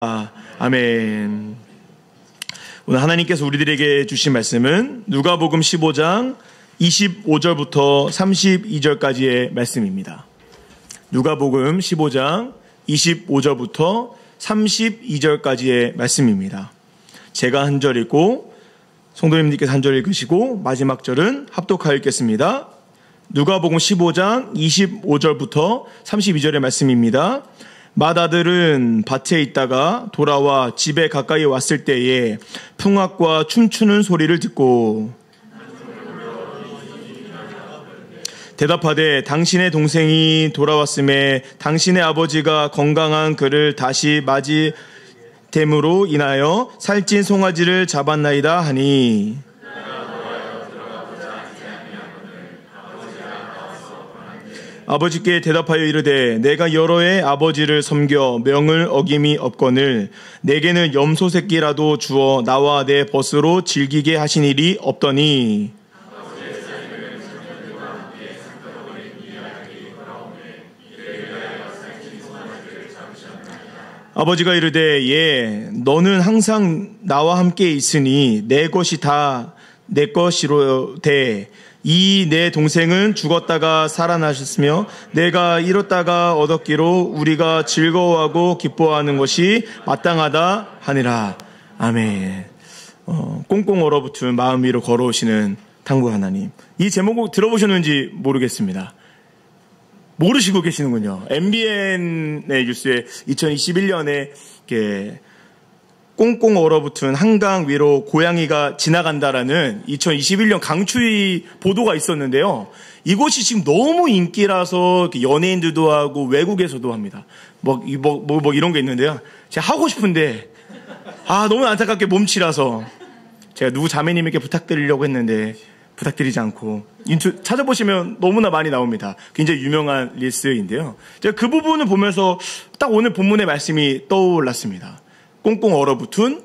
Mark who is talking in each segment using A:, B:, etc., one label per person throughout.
A: 아멘. 오늘 하나님께서 우리들에게 주신 말씀은 누가복음 15장 25절부터 32절까지의 말씀입니다. 누가복음 15장 25절부터 32절까지의 말씀입니다. 제가 한 절 읽고 성도님들께서 한 절 읽으시고 마지막 절은 합독하여 읽겠습니다. 누가복음 15장 25절부터 32절의 말씀입니다. 맏아들은 밭에 있다가 돌아와 집에 가까이 왔을 때에 풍악과 춤추는 소리를 듣고 대답하되 당신의 동생이 돌아왔음에 당신의 아버지가 건강한 그를 다시 맞이됨으로 인하여 살찐 송아지를 잡았나이다 하니 아버지께 대답하여 이르되 내가 여러 해 아버지를 섬겨 명을 어김이 없거늘 내게는 염소 새끼라도 주어 나와 내 벗으로 즐기게 하신 일이 없더니 아버지가 이르되 예 너는 항상 나와 함께 있으니 내 것이 다 내 것이로 돼 이 내 동생은 죽었다가 살아나셨으며 내가 잃었다가 얻었기로 우리가 즐거워하고 기뻐하는 것이 마땅하다 하니라. 아멘. 꽁꽁 얼어붙은 마음 위로 걸어오시는 탕부 하나님. 이 제목 들어보셨는지 모르겠습니다. 모르시고 계시는군요. MBN의 뉴스에 2021년에 이렇게 꽁꽁 얼어붙은 한강 위로 고양이가 지나간다라는 2021년 강추위 보도가 있었는데요. 이곳이 지금 너무 인기라서 연예인들도 하고 외국에서도 합니다. 뭐 이런 게 있는데요. 제가 하고 싶은데 너무 안타깝게 몸치라서 제가 누구 자매님에게 부탁드리려고 했는데 부탁드리지 않고 찾아보시면 너무나 많이 나옵니다. 굉장히 유명한 릴스인데요. 제가 그 부분을 보면서 딱 오늘 본문의 말씀이 떠올랐습니다. 꽁꽁 얼어붙은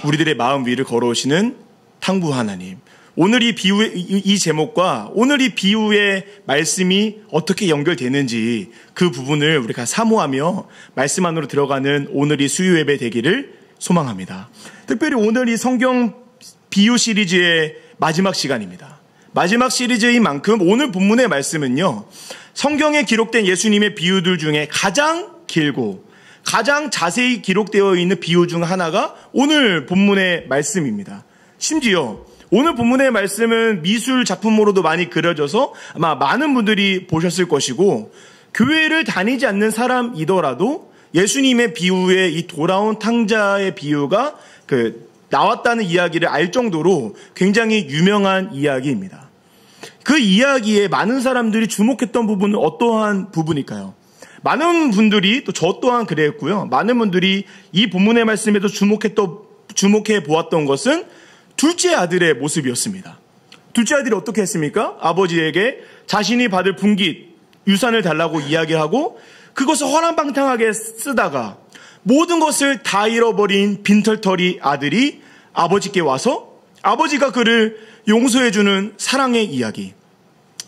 A: 우리들의 마음 위를 걸어오시는 탕부 하나님. 오늘 이 제목과 오늘 이 비유의 말씀이 어떻게 연결되는지 그 부분을 우리가 사모하며 말씀 안으로 들어가는 오늘 이 수요 예배 되기를 소망합니다. 특별히 오늘 이 성경 비유 시리즈의 마지막 시간입니다. 마지막 시리즈인 만큼 오늘 본문의 말씀은요, 성경에 기록된 예수님의 비유들 중에 가장 길고 가장 자세히 기록되어 있는 비유 중 하나가 오늘 본문의 말씀입니다. 심지어 오늘 본문의 말씀은 미술 작품으로도 많이 그려져서 아마 많은 분들이 보셨을 것이고 교회를 다니지 않는 사람이더라도 예수님의 비유의 이 돌아온 탕자의 비유가 나왔다는 이야기를 알 정도로 굉장히 유명한 이야기입니다. 그 이야기에 많은 사람들이 주목했던 부분은 어떠한 부분일까요? 많은 분들이 또 저 또한 그랬고요. 많은 분들이 이 본문의 말씀에도 주목해 보았던 것은 둘째 아들의 모습이었습니다. 둘째 아들이 어떻게 했습니까? 아버지에게 자신이 받을 분깃, 유산을 달라고 이야기하고 그것을 허랑방탕하게 쓰다가 모든 것을 다 잃어버린 빈털터리 아들이 아버지께 와서 아버지가 그를 용서해주는 사랑의 이야기.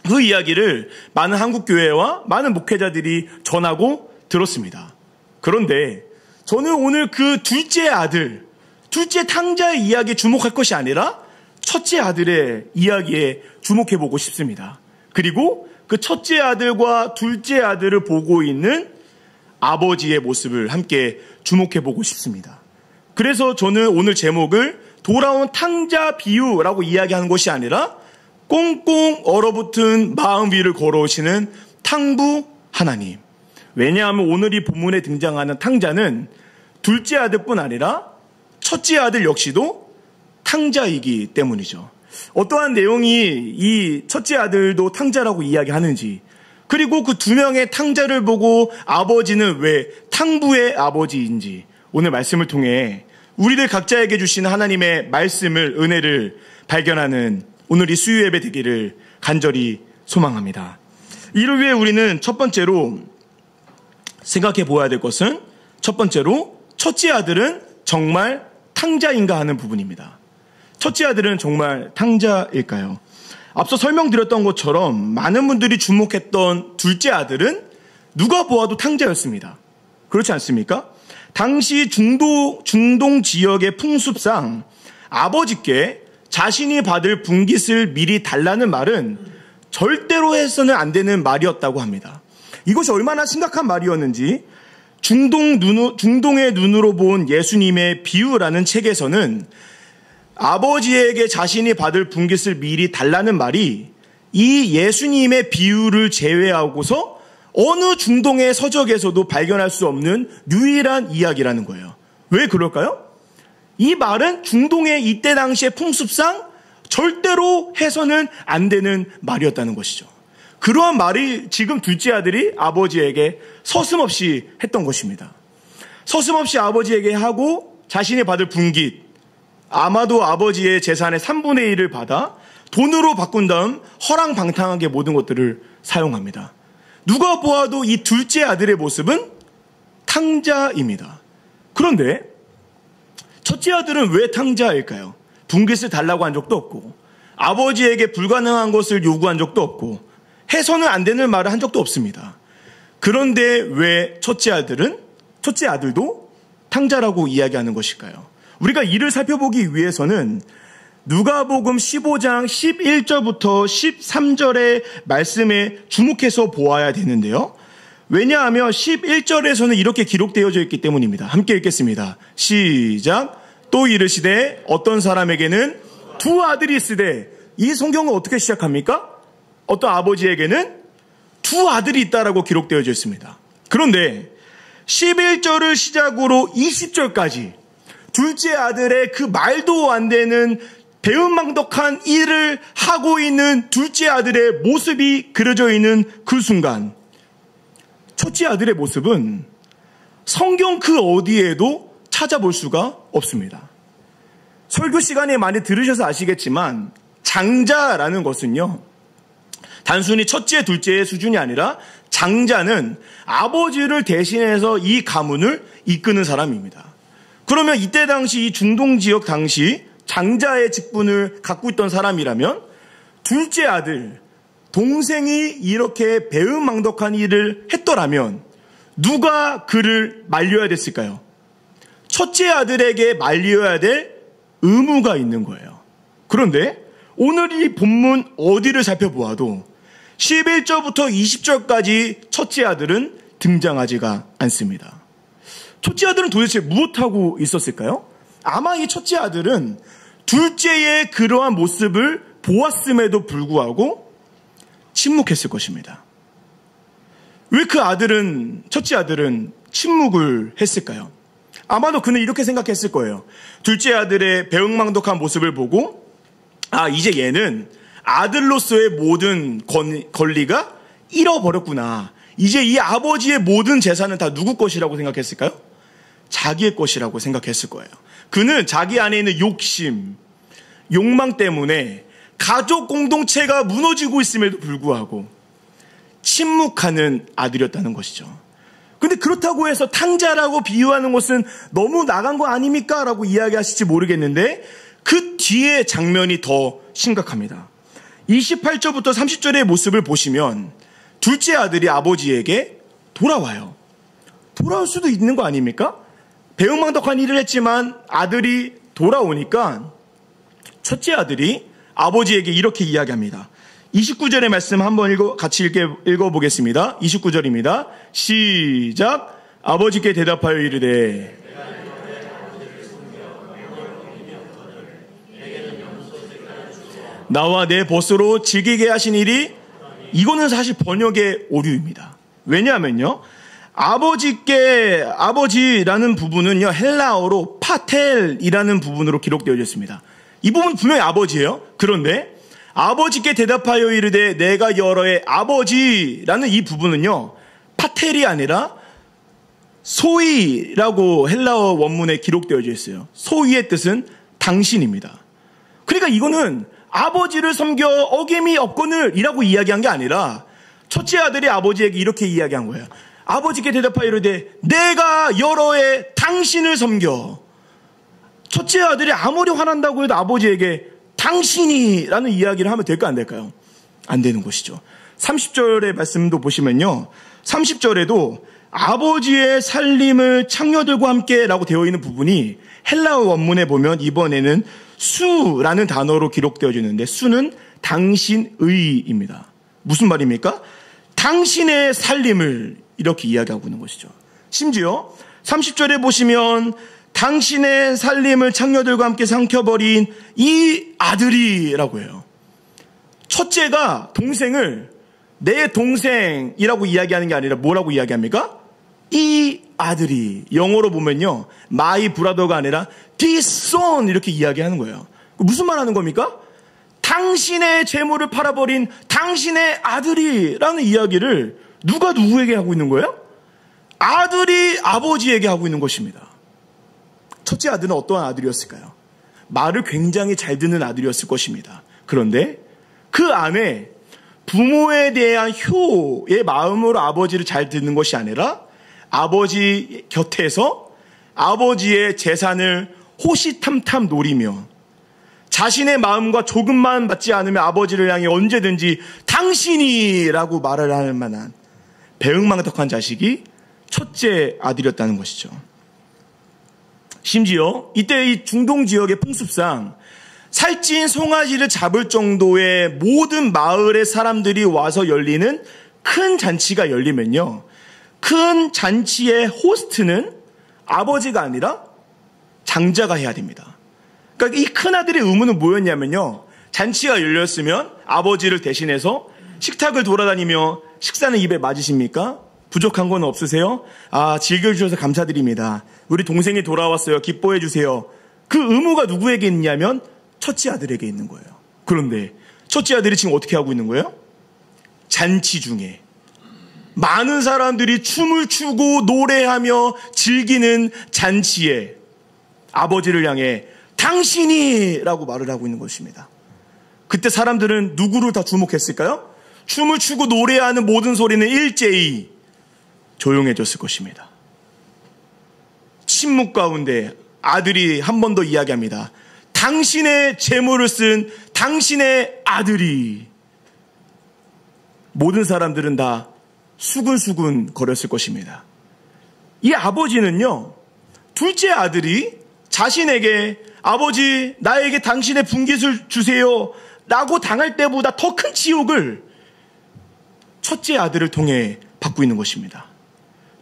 A: 그 이야기를 많은 한국교회와 많은 목회자들이 전하고 들었습니다. 그런데 저는 오늘 그 둘째 아들, 둘째 탕자의 이야기에 주목할 것이 아니라 첫째 아들의 이야기에 주목해보고 싶습니다. 그리고 그 첫째 아들과 둘째 아들을 보고 있는 아버지의 모습을 함께 주목해보고 싶습니다. 그래서 저는 오늘 제목을 돌아온 탕자 비유라고 이야기하는 것이 아니라 꽁꽁 얼어붙은 마음 위를 걸어오시는 탕부 하나님. 왜냐하면 오늘 이 본문에 등장하는 탕자는 둘째 아들뿐 아니라 첫째 아들 역시도 탕자이기 때문이죠. 어떠한 내용이 이 첫째 아들도 탕자라고 이야기하는지, 그리고 그 두 명의 탕자를 보고 아버지는 왜 탕부의 아버지인지 오늘 말씀을 통해 우리들 각자에게 주신 하나님의 말씀을, 은혜를 발견하는 오늘 이 수요 예배 되기를 간절히 소망합니다. 이를 위해 우리는 첫 번째로 생각해 보아야 될 것은 첫 번째로 첫째 아들은 정말 탕자인가 하는 부분입니다. 첫째 아들은 정말 탕자일까요? 앞서 설명드렸던 것처럼 많은 분들이 주목했던 둘째 아들은 누가 보아도 탕자였습니다. 그렇지 않습니까? 당시 중동 지역의 풍습상 아버지께 자신이 받을 분깃을 미리 달라는 말은 절대로 해서는 안 되는 말이었다고 합니다. 이것이 얼마나 심각한 말이었는지 중동의 눈으로 본 예수님의 비유라는 책에서는 아버지에게 자신이 받을 분깃을 미리 달라는 말이 이 예수님의 비유를 제외하고서 어느 중동의 서적에서도 발견할 수 없는 유일한 이야기라는 거예요. 왜 그럴까요? 이 말은 중동의 이때 당시의 풍습상 절대로 해서는 안 되는 말이었다는 것이죠. 그러한 말이 지금 둘째 아들이 아버지에게 서슴없이 했던 것입니다. 서슴없이 아버지에게 하고 자신이 받을 분깃, 아마도 아버지의 재산의 3분의 1을 받아 돈으로 바꾼 다음 허랑방탕하게 모든 것들을 사용합니다. 누가 보아도 이 둘째 아들의 모습은 탕자입니다. 그런데 첫째 아들은 왜 탕자일까요? 분깃을 달라고 한 적도 없고 아버지에게 불가능한 것을 요구한 적도 없고 해서는 안 되는 말을 한 적도 없습니다. 그런데 왜 첫째 아들도 탕자라고 이야기하는 것일까요? 우리가 이를 살펴보기 위해서는 누가복음 15장 11절부터 13절의 말씀에 주목해서 보아야 되는데요. 왜냐하면 11절에서는 이렇게 기록되어져 있기 때문입니다. 함께 읽겠습니다. 시작. 또 이르시되 어떤 사람에게는 두 아들이 있으되, 이 성경은 어떻게 시작합니까? 어떤 아버지에게는 두 아들이 있다라고 기록되어져 있습니다. 그런데 11절을 시작으로 20절까지 둘째 아들의 그 말도 안 되는 배은망덕한 일을 하고 있는 둘째 아들의 모습이 그려져 있는 그 순간, 첫째 아들의 모습은 성경 그 어디에도 찾아볼 수가 없습니다. 설교 시간에 많이 들으셔서 아시겠지만 장자라는 것은요, 단순히 첫째, 둘째의 수준이 아니라 장자는 아버지를 대신해서 이 가문을 이끄는 사람입니다. 그러면 이때 당시 이 중동 지역 당시 장자의 직분을 갖고 있던 사람이라면 둘째 아들, 동생이 이렇게 배은망덕한 일을 했더라면 누가 그를 말려야 됐을까요? 첫째 아들에게 말려야 될 의무가 있는 거예요. 그런데 오늘 이 본문 어디를 살펴보아도 11절부터 20절까지 첫째 아들은 등장하지가 않습니다. 첫째 아들은 도대체 무엇하고 있었을까요? 아마 이 첫째 아들은 둘째의 그러한 모습을 보았음에도 불구하고 침묵했을 것입니다. 왜 그 첫째 아들은 침묵을 했을까요? 아마도 그는 이렇게 생각했을 거예요. 둘째 아들의 배은망덕한 모습을 보고, 이제 얘는 아들로서의 모든 권리가 잃어버렸구나. 이제 이 아버지의 모든 재산은 다 누구 것이라고 생각했을까요? 자기의 것이라고 생각했을 거예요. 그는 자기 안에 있는 욕망 때문에 가족 공동체가 무너지고 있음에도 불구하고 침묵하는 아들이었다는 것이죠. 근데 그렇다고 해서 탕자라고 비유하는 것은 너무 나간 거 아닙니까? 라고 이야기하실지 모르겠는데 그 뒤에 장면이 더 심각합니다. 28절부터 30절의 모습을 보시면 둘째 아들이 아버지에게 돌아와요. 돌아올 수도 있는 거 아닙니까? 배은망덕한 일을 했지만 아들이 돌아오니까 첫째 아들이 아버지에게 이렇게 이야기합니다. 29절의 말씀 한번 같이 읽어보겠습니다. 29절입니다. 시작. 아버지께 대답하여 이르되 나와 내 벗으로 즐기게 하신 일이, 이거는 사실 번역의 오류입니다. 왜냐하면요, 아버지라는 부분은요, 헬라어로 파텔이라는 부분으로 기록되어 있습니다. 이 부분 분명히 아버지예요. 그런데 아버지께 대답하여 이르되 내가 여러의 아버지라는 이 부분은요, 파텔이 아니라 소위라고 헬라어 원문에 기록되어 있어요. 소위의 뜻은 당신입니다. 그러니까 이거는 아버지를 섬겨 어김이 없거늘 이라고 이야기한 게 아니라 첫째 아들이 아버지에게 이렇게 이야기한 거예요. 아버지께 대답하여 이르되 내가 여러의 당신을 섬겨. 첫째 아들이 아무리 화난다고 해도 아버지에게 당신이라는 이야기를 하면 될까 안 될까요? 안 되는 것이죠. 30절의 말씀도 보시면요, 30절에도 아버지의 살림을 창녀들과 함께라고 되어 있는 부분이 헬라어 원문에 보면 이번에는 수라는 단어로 기록되어지는데 수는 당신의입니다. 무슨 말입니까? 당신의 살림을 이렇게 이야기하고 있는 것이죠. 심지어 30절에 보시면 당신의 살림을 창녀들과 함께 삼켜버린 이 아들이라고 해요. 첫째가 동생을 내 동생이라고 이야기하는 게 아니라 뭐라고 이야기합니까? 이 아들이. 영어로 보면요, my brother가 아니라 this son 이렇게 이야기하는 거예요. 무슨 말 하는 겁니까? 당신의 재물을 팔아버린 당신의 아들이라는 이야기를 누가 누구에게 하고 있는 거예요? 아들이 아버지에게 하고 있는 것입니다. 첫째 아들은 어떠한 아들이었을까요? 말을 굉장히 잘 듣는 아들이었을 것입니다. 그런데 그 안에 부모에 대한 효의 마음으로 아버지를 잘 듣는 것이 아니라 아버지 곁에서 아버지의 재산을 호시탐탐 노리며 자신의 마음과 조금만 맞지 않으면 아버지를 향해 언제든지 당신이라고 말을 할 만한 배은망덕한 자식이 첫째 아들이었다는 것이죠. 심지어 이때 이 중동 지역의 풍습상 살찐 송아지를 잡을 정도의 모든 마을의 사람들이 와서 열리는 큰 잔치가 열리면요, 큰 잔치의 호스트는 아버지가 아니라 장자가 해야 됩니다. 그러니까 이 큰아들의 의무는 뭐였냐면요, 잔치가 열렸으면 아버지를 대신해서 식탁을 돌아다니며 식사는 입에 맞으십니까? 부족한 건 없으세요? 즐겨주셔서 감사드립니다. 우리 동생이 돌아왔어요. 기뻐해 주세요. 그 의무가 누구에게 있냐면 첫째 아들에게 있는 거예요. 그런데 첫째 아들이 지금 어떻게 하고 있는 거예요? 잔치 중에 많은 사람들이 춤을 추고 노래하며 즐기는 잔치에 아버지를 향해 당신이라고 말을 하고 있는 것입니다. 그때 사람들은 누구를 다 주목했을까요? 춤을 추고 노래하는 모든 소리는 일제히 조용해졌을 것입니다. 침묵 가운데 아들이 한 번 더 이야기합니다. 당신의 재물을 쓴 당신의 아들이. 모든 사람들은 다 수근수근 거렸을 것입니다. 이 아버지는요, 둘째 아들이 자신에게 아버지 나에게 당신의 분깃을 주세요 라고 당할 때보다 더 큰 치욕을 첫째 아들을 통해 받고 있는 것입니다.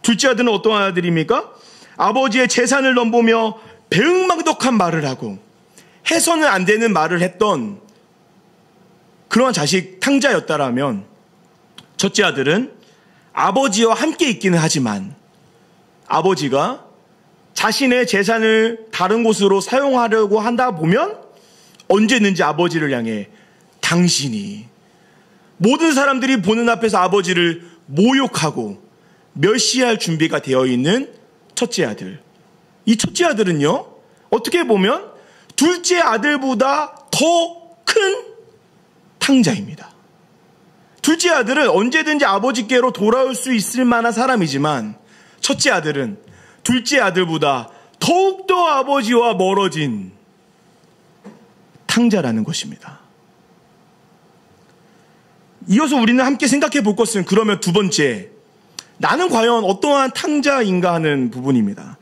A: 둘째 아들은 어떠한 아들입니까? 아버지의 재산을 넘보며 배은망덕한 말을 하고 해서는 안 되는 말을 했던 그러한 자식 탕자였다라면, 첫째 아들은 아버지와 함께 있기는 하지만 아버지가 자신의 재산을 다른 곳으로 사용하려고 한다 보면 언제든지 아버지를 향해 당신이, 모든 사람들이 보는 앞에서 아버지를 모욕하고 멸시할 준비가 되어 있는 첫째 아들. 이 첫째 아들은요, 어떻게 보면 둘째 아들보다 더 큰 탕자입니다. 둘째 아들은 언제든지 아버지께로 돌아올 수 있을 만한 사람이지만 첫째 아들은 둘째 아들보다 더욱더 아버지와 멀어진 탕자라는 것입니다. 이어서 우리는 함께 생각해 볼 것은, 그러면 두 번째, 나는 과연 어떠한 탕자인가 하는 부분입니다.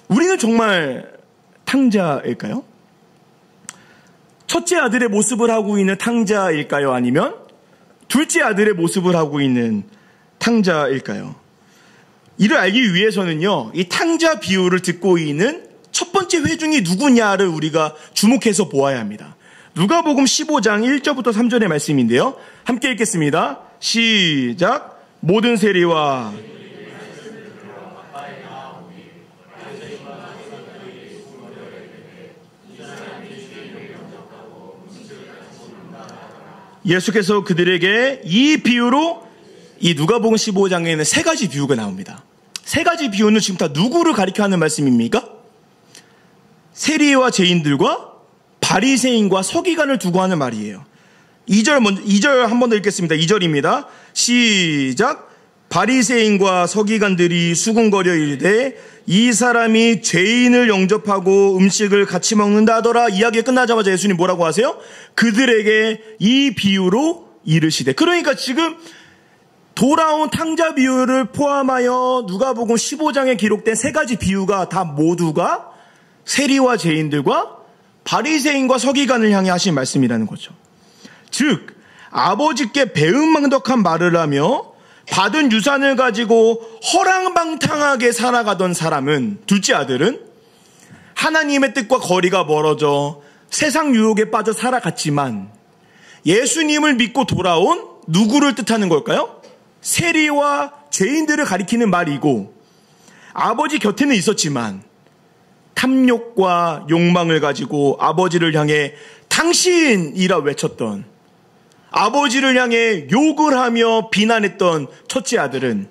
A: 우리는 정말 탕자일까요? 첫째 아들의 모습을 하고 있는 탕자일까요? 아니면 둘째 아들의 모습을 하고 있는 탕자일까요? 이를 알기 위해서는요, 이 탕자 비유를 듣고 있는 첫 번째 회중이 누구냐를 우리가 주목해서 보아야 합니다. 누가복음 15장 1절부터 3절의 말씀인데요. 함께 읽겠습니다. 시작. 모든 세리와 예수께서 그들에게 이 비유로, 이 누가복음 15장에는 세 가지 비유가 나옵니다. 세 가지 비유는 지금 다 누구를 가리켜 하는 말씀입니까? 세리와 죄인들과 바리새인과 서기관을 두고 하는 말이에요. 2절 한 번 더 읽겠습니다. 2절입니다. 시작. 바리새인과 서기관들이 수군거려 이르되 이 사람이 죄인을 영접하고 음식을 같이 먹는다 하더라. 이야기 끝나자마자 예수님 뭐라고 하세요? 그들에게 이 비유로 이르시되. 그러니까 지금 돌아온 탕자 비유를 포함하여 누가복음 15장에 기록된 세 가지 비유가 다 모두가 세리와 죄인들과 바리새인과 서기관을 향해 하신 말씀이라는 거죠. 즉 아버지께 배은망덕한 말을 하며 받은 유산을 가지고 허랑방탕하게 살아가던 사람은, 둘째 아들은 하나님의 뜻과 거리가 멀어져 세상 유혹에 빠져 살아갔지만 예수님을 믿고 돌아온 누구를 뜻하는 걸까요? 세리와 죄인들을 가리키는 말이고, 아버지 곁에는 있었지만 탐욕과 욕망을 가지고 아버지를 향해 당신이라 외쳤던, 아버지를 향해 욕을 하며 비난했던 첫째 아들은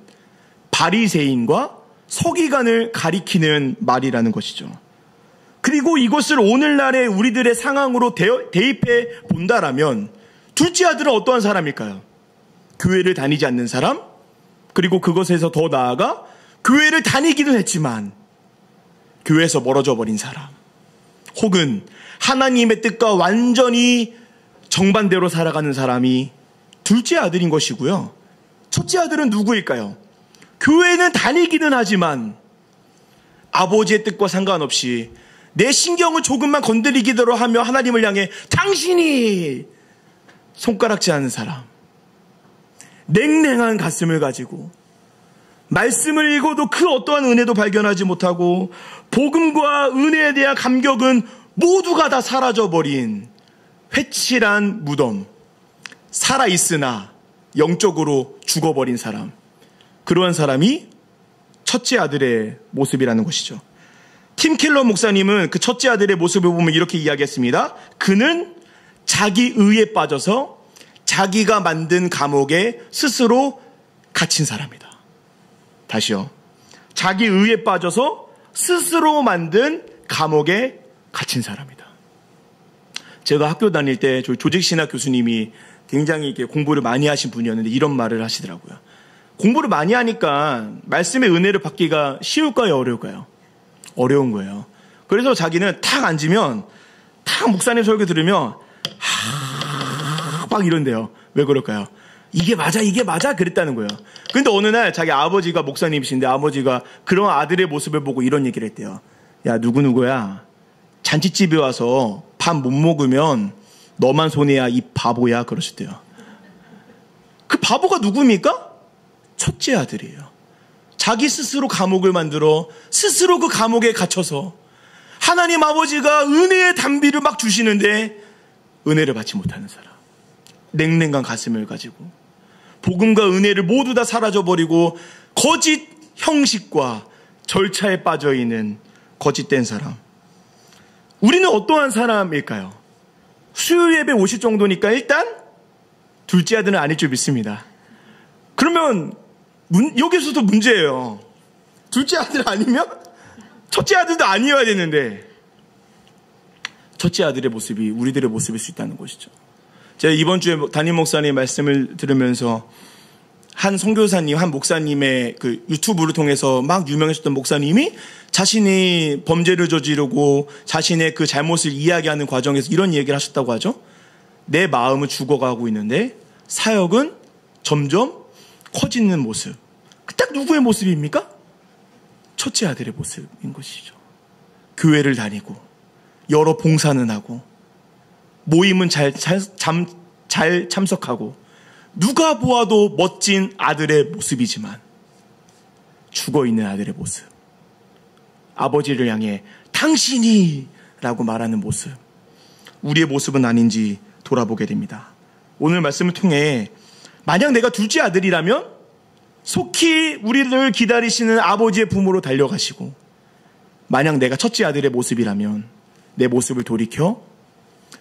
A: 바리새인과 서기관을 가리키는 말이라는 것이죠. 그리고 이것을 오늘날의 우리들의 상황으로 대입해 본다라면 둘째 아들은 어떠한 사람일까요? 교회를 다니지 않는 사람, 그리고 그것에서 더 나아가 교회를 다니기는 했지만 교회에서 멀어져 버린 사람, 혹은 하나님의 뜻과 완전히 정반대로 살아가는 사람이 둘째 아들인 것이고요. 첫째 아들은 누구일까요? 교회는 다니기는 하지만 아버지의 뜻과 상관없이 내 신경을 조금만 건드리기도 하며 하나님을 향해 당신이 손가락질하는 사람, 냉랭한 가슴을 가지고 말씀을 읽어도 그 어떠한 은혜도 발견하지 못하고 복음과 은혜에 대한 감격은 모두가 다 사라져버린 회칠한 무덤, 살아있으나 영적으로 죽어버린 사람, 그러한 사람이 첫째 아들의 모습이라는 것이죠. 팀 켈러 목사님은 그 첫째 아들의 모습을 보면 이렇게 이야기했습니다. 그는 자기 의에 빠져서 자기가 만든 감옥에 스스로 갇힌 사람이다. 다시요. 자기 의에 빠져서 스스로 만든 감옥에 갇힌 사람이다. 제가 학교 다닐 때 조직신학 교수님이 굉장히 이렇게 공부를 많이 하신 분이었는데 이런 말을 하시더라고요. 공부를 많이 하니까 말씀의 은혜를 받기가 쉬울까요? 어려울까요? 어려운 거예요. 그래서 자기는 탁 앉으면 탁 목사님 설교 들으면 막 이런대요. 왜 그럴까요? 이게 맞아 그랬다는 거예요. 그런데 어느 날 자기 아버지가 목사님이신데 아버지가 그런 아들의 모습을 보고 이런 얘기를 했대요. 야, 누구야? 잔치집에 와서 밥 못 먹으면 너만 손해야, 이 바보야, 그러셨대요. 그 바보가 누구입니까? 첫째 아들이에요. 자기 스스로 감옥을 만들어 스스로 그 감옥에 갇혀서 하나님 아버지가 은혜의 단비를 막 주시는데 은혜를 받지 못하는 사람, 냉랭한 가슴을 가지고 복음과 은혜를 모두 다 사라져버리고 거짓 형식과 절차에 빠져있는 거짓된 사람. 우리는 어떠한 사람일까요? 수요일 예배 오실 정도니까 일단 둘째 아들은 아닐 줄 믿습니다. 그러면 여기서도 문제예요. 둘째 아들 아니면 첫째 아들도 아니어야 되는데 첫째 아들의 모습이 우리들의 모습일 수 있다는 것이죠. 제가 이번 주에 담임 목사님 말씀을 들으면서 한 선교사님, 한 목사님의 그 유튜브를 통해서 막 유명해졌던 목사님이 자신이 범죄를 저지르고 자신의 그 잘못을 이야기하는 과정에서 이런 얘기를 하셨다고 하죠. 내 마음은 죽어가고 있는데 사역은 점점 커지는 모습. 딱 누구의 모습입니까? 첫째 아들의 모습인 것이죠. 교회를 다니고 여러 봉사는 하고 모임은 잘 참석하고 누가 보아도 멋진 아들의 모습이지만 죽어있는 아들의 모습, 아버지를 향해 당신이 라고 말하는 모습, 우리의 모습은 아닌지 돌아보게 됩니다. 오늘 말씀을 통해 만약 내가 둘째 아들이라면 속히 우리를 기다리시는 아버지의 품으로 달려가시고, 만약 내가 첫째 아들의 모습이라면 내 모습을 돌이켜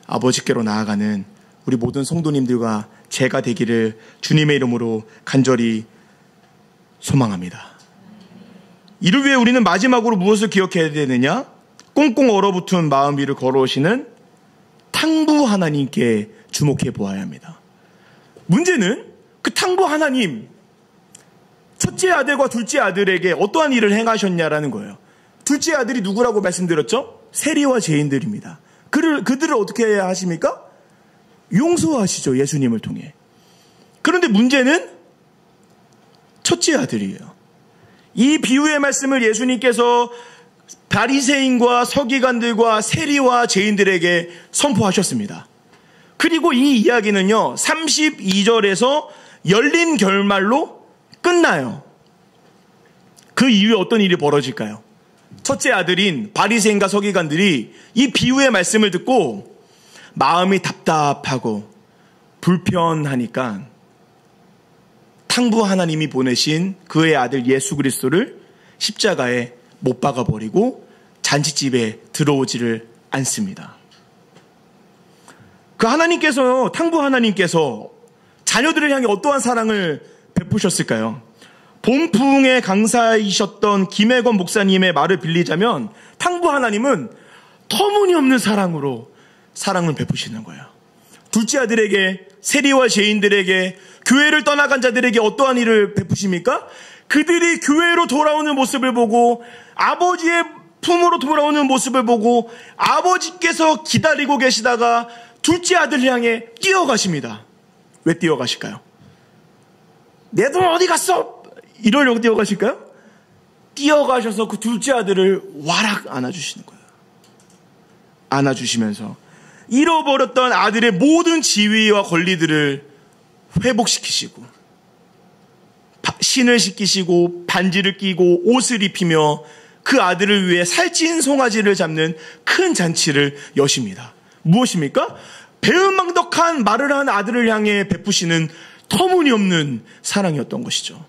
A: 아버지께로 나아가는 우리 모든 성도님들과 제가 되기를 주님의 이름으로 간절히 소망합니다. 이를 위해 우리는 마지막으로 무엇을 기억해야 되느냐? 꽁꽁 얼어붙은 마음 위를 걸어오시는 탕부 하나님께 주목해 보아야 합니다. 문제는 그 탕부 하나님, 첫째 아들과 둘째 아들에게 어떠한 일을 행하셨냐라는 거예요. 둘째 아들이 누구라고 말씀드렸죠? 세리와 죄인들입니다. 그들을 어떻게 해야 하십니까? 용서하시죠. 예수님을 통해. 그런데 문제는 첫째 아들이에요. 이 비유의 말씀을 예수님께서 바리새인과 서기관들과 세리와 죄인들에게 선포하셨습니다. 그리고 이 이야기는요, 32절에서 열린 결말로 끝나요. 그 이후에 어떤 일이 벌어질까요? 첫째 아들인 바리새인과 서기관들이 이 비유의 말씀을 듣고 마음이 답답하고 불편하니까 탕부 하나님이 보내신 그의 아들 예수 그리스도를 십자가에 못 박아버리고 잔치집에 들어오지를 않습니다. 그 하나님께서요, 탕부 하나님께서 자녀들을 향해 어떠한 사랑을 베푸셨을까요? 봄풍의 강사이셨던 김혜건 목사님의 말을 빌리자면 탕부 하나님은 터무니없는 사랑으로 사랑을 베푸시는 거예요. 둘째 아들에게, 세리와 죄인들에게, 교회를 떠나간 자들에게 어떠한 일을 베푸십니까? 그들이 교회로 돌아오는 모습을 보고 아버지의 품으로 돌아오는 모습을 보고 아버지께서 기다리고 계시다가 둘째 아들을 향해 뛰어가십니다. 왜 뛰어가실까요? 내 돈 어디 갔어? 이러려고 뛰어가실까요? 뛰어가셔서 그 둘째 아들을 와락 안아주시는 거예요. 안아주시면서 잃어버렸던 아들의 모든 지위와 권리들을 회복시키시고 신을 시키시고 반지를 끼고 옷을 입히며 그 아들을 위해 살찐 송아지를 잡는 큰 잔치를 여십니다. 무엇입니까? 배은망덕한 말을 한 아들을 향해 베푸시는 터무니없는 사랑이었던 것이죠.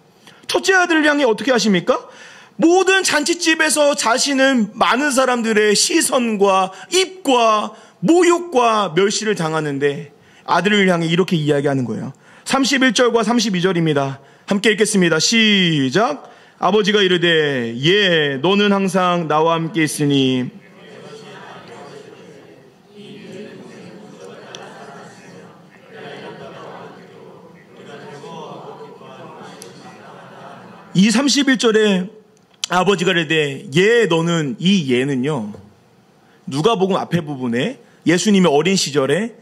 A: 첫째 아들을 향해 어떻게 하십니까? 모든 잔치집에서 자신은 많은 사람들의 시선과 입과 모욕과 멸시를 당하는데 아들을 향해 이렇게 이야기하는 거예요. 31절과 32절입니다. 함께 읽겠습니다. 시작. 아버지가 이르되 예 너는 항상 나와 함께 있으니 이 31절에 아버지가 이르되 예 너는, 이 예는요, 누가복음 앞에 부분에 예수님의 어린 시절에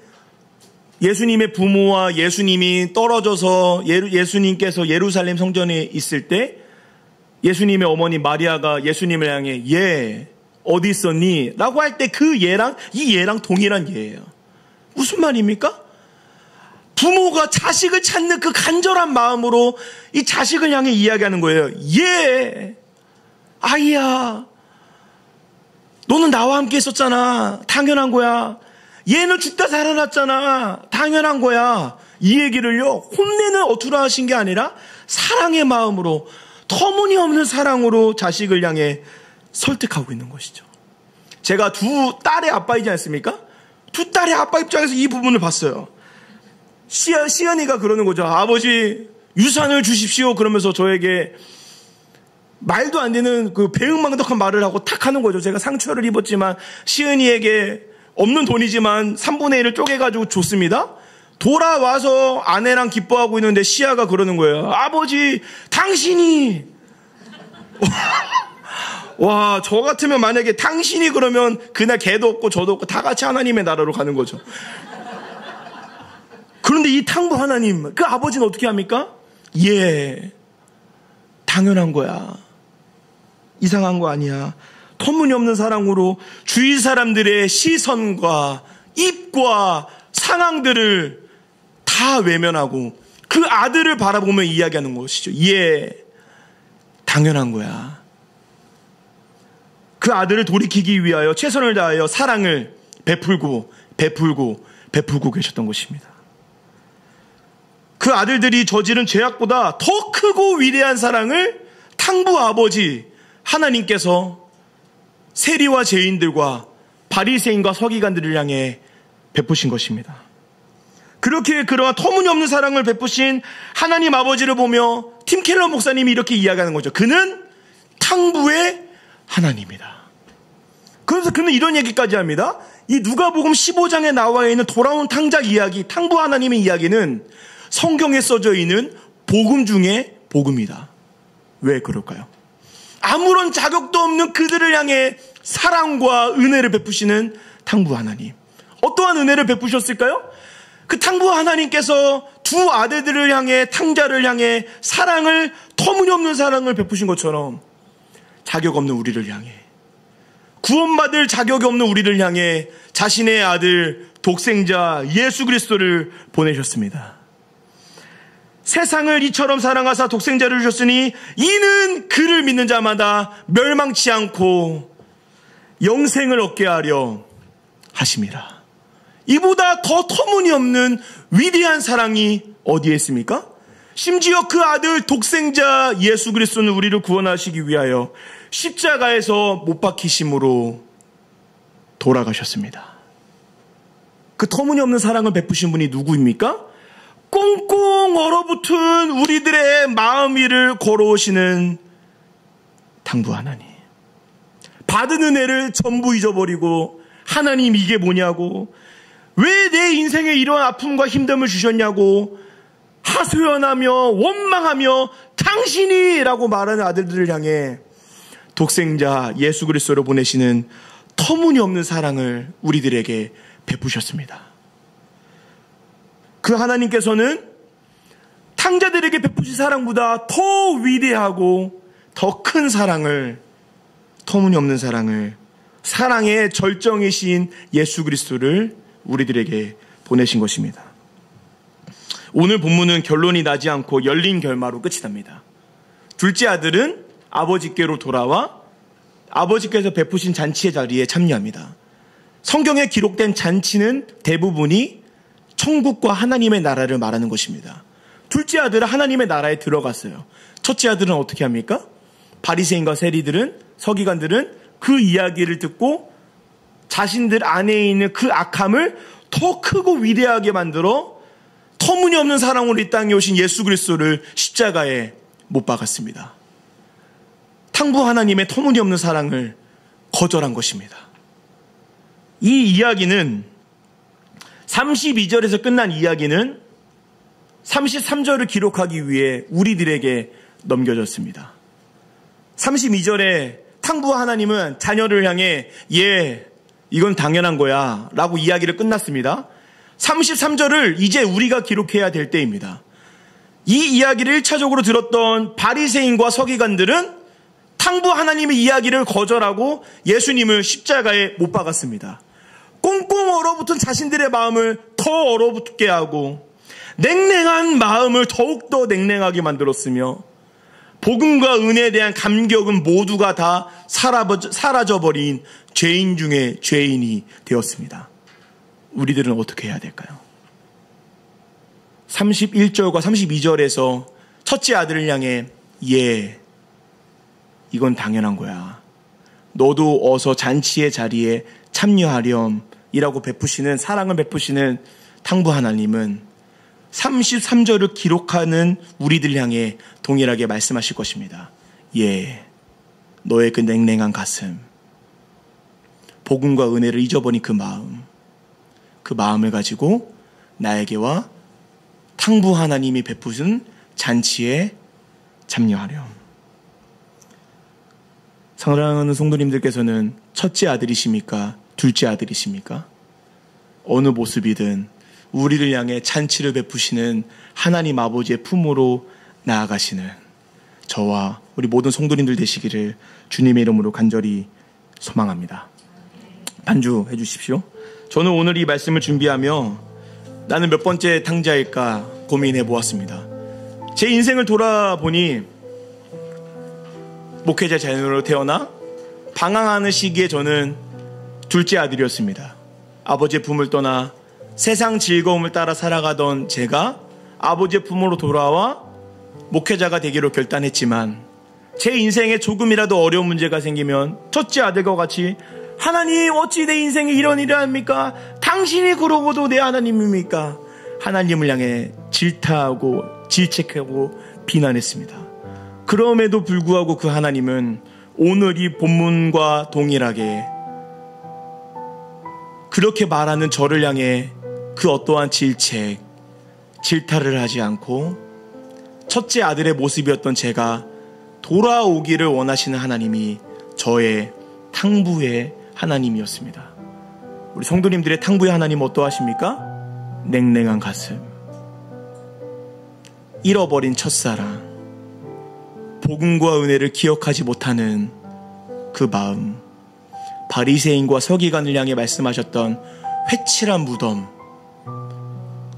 A: 예수님의 부모와 예수님이 떨어져서 예수님께서 예루살렘 성전에 있을 때 예수님의 어머니 마리아가 예수님을 향해 예 어디 있었니? 라고 할 때 그 예랑 이 예랑 동일한 예예요. 무슨 말입니까? 부모가 자식을 찾는 그 간절한 마음으로 이 자식을 향해 이야기하는 거예요. 예 아이야 너는 나와 함께 있었잖아. 당연한 거야. 얘는 죽다 살아났잖아. 당연한 거야. 이 얘기를요, 혼내는 어투라 하신 게 아니라 사랑의 마음으로, 터무니없는 사랑으로 자식을 향해 설득하고 있는 것이죠. 제가 두 딸의 아빠이지 않습니까? 두 딸의 아빠 입장에서 이 부분을 봤어요. 시연이가 그러는 거죠. 아버지 유산을 주십시오. 그러면서 저에게 말도 안 되는 그 배은망덕한 말을 하고 탁 하는 거죠. 제가 상처를 입었지만 시은이에게 없는 돈이지만 3분의 1을 쪼개가지고 줬습니다. 돌아와서 아내랑 기뻐하고 있는데 시아가 그러는 거예요. 아버지 당신이 와, 저 같으면 만약에 당신이 그러면 그날 걔도 없고 저도 없고 다 같이 하나님의 나라로 가는 거죠. 그런데 이 탕부 하나님, 그 아버지는 어떻게 합니까? 예 당연한 거야. 이상한 거 아니야. 터무니없는 사랑으로 주위 사람들의 시선과 입과 상황들을 다 외면하고 그 아들을 바라보며 이야기하는 것이죠. 예, 당연한 거야. 그 아들을 돌이키기 위하여 최선을 다하여 사랑을 베풀고 계셨던 것입니다. 그 아들들이 저지른 죄악보다 더 크고 위대한 사랑을 탕부 아버지 하나님께서 세리와 죄인들과 바리새인과 서기관들을 향해 베푸신 것입니다. 그렇게 그러한 터무니없는 사랑을 베푸신 하나님 아버지를 보며 팀 켈러 목사님이 이렇게 이야기하는 거죠. 그는 탕부의 하나님이다. 그래서 그는 이런 얘기까지 합니다. 이 누가복음 15장에 나와 있는 돌아온 탕자 이야기, 탕부 하나님의 이야기는 성경에 써져 있는 복음 중에 복음이다. 왜 그럴까요? 아무런 자격도 없는 그들을 향해 사랑과 은혜를 베푸시는 탕부 하나님. 어떠한 은혜를 베푸셨을까요? 그 탕부 하나님께서 두 아들들을 향해, 탕자를 향해 사랑을 더 터무니없는 사랑을 베푸신 것처럼 자격 없는 우리를 향해, 구원받을 자격이 없는 우리를 향해 자신의 아들 독생자 예수 그리스도를 보내셨습니다. 세상을 이처럼 사랑하사 독생자를 주셨으니 이는 그를 믿는 자마다 멸망치 않고 영생을 얻게 하려 하심이라. 이보다 더 터무니없는 위대한 사랑이 어디에 있습니까? 심지어 그 아들 독생자 예수 그리스도는 우리를 구원하시기 위하여 십자가에서 못 박히심으로 돌아가셨습니다. 그 터무니없는 사랑을 베푸신 분이 누구입니까? 꽁꽁 얼어붙은 우리들의 마음 위를 걸어오시는 탕부 하나님. 받은 은혜를 전부 잊어버리고 하나님 이게 뭐냐고, 왜 내 인생에 이런 아픔과 힘듦을 주셨냐고 하소연하며 원망하며 당신이라고 말하는 아들들을 향해 독생자 예수 그리스도를 보내시는 터무니없는 사랑을 우리들에게 베푸셨습니다. 그 하나님께서는 탕자들에게 베푸신 사랑보다 더 위대하고 더 큰 사랑을, 터무니없는 사랑을, 사랑의 절정이신 예수 그리스도를 우리들에게 보내신 것입니다. 오늘 본문은 결론이 나지 않고 열린 결말로 끝이 납니다. 둘째 아들은 아버지께로 돌아와 아버지께서 베푸신 잔치의 자리에 참여합니다. 성경에 기록된 잔치는 대부분이 천국과 하나님의 나라를 말하는 것입니다. 둘째 아들은 하나님의 나라에 들어갔어요. 첫째 아들은 어떻게 합니까? 바리새인과 세리들은, 서기관들은 그 이야기를 듣고 자신들 안에 있는 그 악함을 더 크고 위대하게 만들어 터무니없는 사랑으로 이 땅에 오신 예수 그리스도를 십자가에 못 박았습니다. 탕부 하나님의 터무니없는 사랑을 거절한 것입니다. 이 이야기는 32절에서 끝난 이야기는 33절을 기록하기 위해 우리들에게 넘겨졌습니다. 32절에 탕부 하나님은 자녀를 향해 이건 당연한 거야 라고 이야기를 끝났습니다. 33절을 이제 우리가 기록해야 될 때입니다. 이 이야기를 1차적으로 들었던 바리새인과 서기관들은 탕부 하나님의 이야기를 거절하고 예수님을 십자가에 못 박았습니다. 꽁꽁 얼어붙은 자신들의 마음을 더 얼어붙게 하고 냉랭한 마음을 더욱더 냉랭하게 만들었으며 복음과 은혜에 대한 감격은 모두가 다 사라져버린 죄인 중에 죄인이 되었습니다. 우리들은 어떻게 해야 될까요? 31절과 32절에서 첫째 아들을 향해 이건 당연한 거야. 너도 어서 잔치의 자리에 참여하렴 이라고 베푸시는, 사랑을 베푸시는 탕부 하나님은 33절을 기록하는 우리들 향해 동일하게 말씀하실 것입니다. 너의 그 냉랭한 가슴, 복음과 은혜를 잊어버린 그 마음을 가지고 나에게와 탕부 하나님이 베푸신 잔치에 참여하렴. 사랑하는 성도님들께서는 첫째 아들이십니까? 둘째 아들이십니까? 어느 모습이든 우리를 향해 잔치를 베푸시는 하나님 아버지의 품으로 나아가시는 저와 우리 모든 성도님들 되시기를 주님의 이름으로 간절히 소망합니다. 반주해 주십시오. 저는 오늘 이 말씀을 준비하며 나는 몇 번째 탕자일까 고민해 보았습니다. 제 인생을 돌아보니 목회자 자녀로 태어나 방황하는 시기에 저는 둘째 아들이었습니다. 아버지의 품을 떠나 세상 즐거움을 따라 살아가던 제가 아버지의 품으로 돌아와 목회자가 되기로 결단했지만 제 인생에 조금이라도 어려운 문제가 생기면 첫째 아들과 같이 하나님 어찌 내 인생에 이런 일을 합니까? 당신이 그러고도 내 하나님입니까? 하나님을 향해 질타하고 질책하고 비난했습니다. 그럼에도 불구하고 그 하나님은 오늘 이 본문과 동일하게 그렇게 말하는 저를 향해 그 어떠한 질타를 하지 않고 첫째 아들의 모습이었던 제가 돌아오기를 원하시는 하나님이 저의 탕부의 하나님이었습니다. 우리 성도님들의 탕부의 하나님 어떠하십니까? 냉랭한 가슴, 잃어버린 첫사랑, 복음과 은혜를 기억하지 못하는 그 마음, 바리새인과 서기관을 향해 말씀하셨던 회칠한 무덤,